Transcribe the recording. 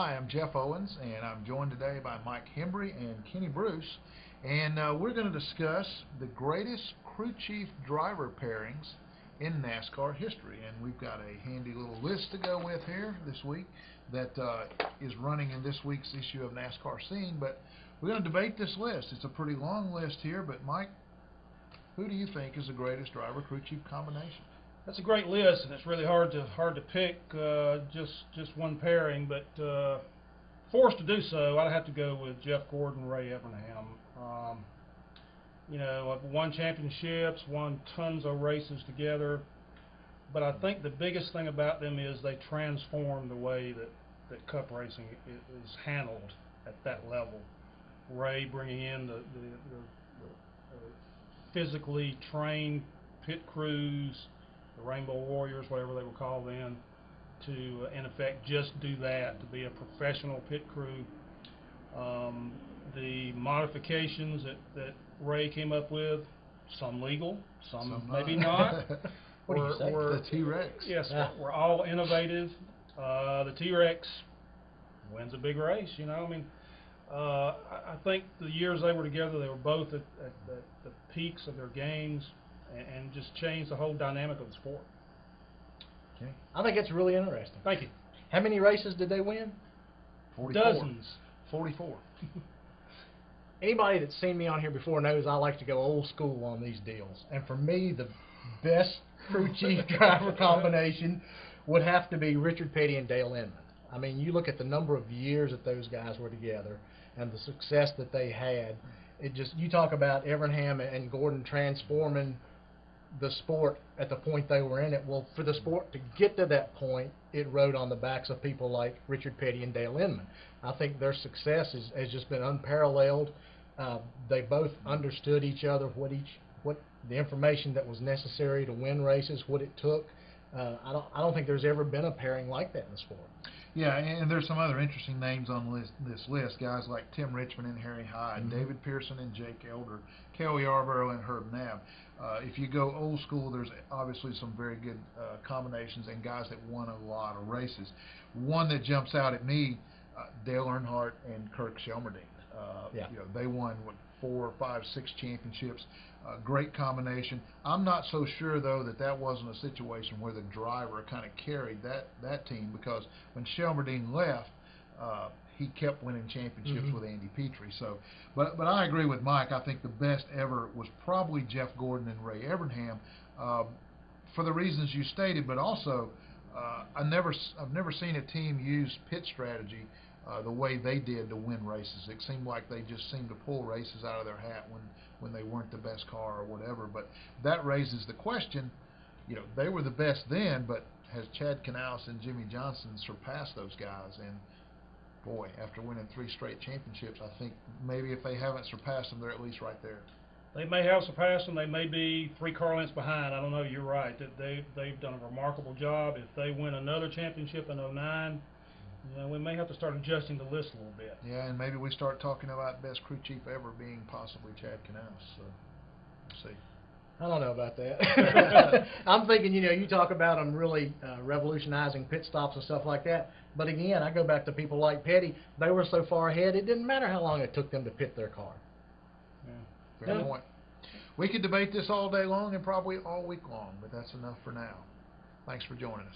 Hi, I'm Jeff Owens, and I'm joined today by Mike Hembree and Kenny Bruce, and we're going to discuss the greatest crew chief driver pairings in NASCAR history. And we've got a handy little list to go with here this week that is running in this week's issue of NASCAR Scene, but we're going to debate this list. It's a pretty long list here, but Mike, who do you think is the greatest driver crew chief combination? That's a great list, and it's really hard to pick just one pairing. But forced to do so, I'd have to go with Jeff Gordon, Ray Evernham. You know, I've won championships, won tons of races together. But I think the biggest thing about them is they transform the way that Cup racing is handled at that level. Ray bringing in the physically trained pit crews, the Rainbow Warriors, whatever they were called then, to in effect just do that, to be a professional pit crew. The modifications that Ray came up with, some legal, some maybe not. What do you say? The T-Rex. Yes, we're all innovative. The T-Rex wins a big race, you know. I mean, I think the years they were together, they were both at the peaks of their games, and just changed the whole dynamic of the sport. Okay. I think it's really interesting. Thank you. How many races did they win? 44. Dozens. 44. Anybody that's seen me on here before knows I like to go old school on these deals. And for me, the best crew chief driver combination would have to be Richard Petty and Dale Inman. I mean, you look at the number of years that those guys were together and the success that they had. It just, you talk about Evernham and Gordon transforming the sport at the point they were in it. Well, for the sport to get to that point, it rode on the backs of people like Richard Petty and Dale Inman. I think their success has just been unparalleled. They both understood each other, what the information that was necessary to win races, what it took. I don't think there's ever been a pairing like that in the sport. Yeah, and there's some other interesting names on this list. Guys like Tim Richmond and Harry Hyde, David Pearson and Jake Elder, Cale Yarborough and Herb Nab. If you go old school, there's obviously some very good combinations and guys that won a lot of races. One that jumps out at me, Dale Earnhardt and Kirk Shelmerdine. You know, they won 4, 5, 6 championships. Great combination. I'm not so sure though that wasn't a situation where the driver kind of carried that team, because when Shelmerdine left, he kept winning championships with Andy Petrie. So, but I agree with Mike. I think the best ever was probably Jeff Gordon and Ray Evernham, for the reasons you stated. But also, I've never seen a team use pit strategy the way they did to win races. It seemed like they just seemed to pull races out of their hat when they weren't the best car or whatever. But that raises the question, you know, they were the best then, but has Chad Knaus and Jimmie Johnson surpassed those guys? And boy, after winning 3 straight championships, I think maybe if they haven't surpassed them, they're at least right there. They may have surpassed them. They may be 3 car lengths behind. I don't know. You're right. That they've done a remarkable job. If they win another championship in '09, you know, we may have to start adjusting the list a little bit. Yeah, and maybe we start talking about best crew chief ever being possibly Chad Knaus. So, we'll see. I don't know about that. I'm thinking, you know, you talk about them really revolutionizing pit stops and stuff like that. But again, I go back to people like Petty. They were so far ahead, it didn't matter how long it took them to pit their car. Yeah, fair point. We could debate this all day long and probably all week long, but that's enough for now. Thanks for joining us.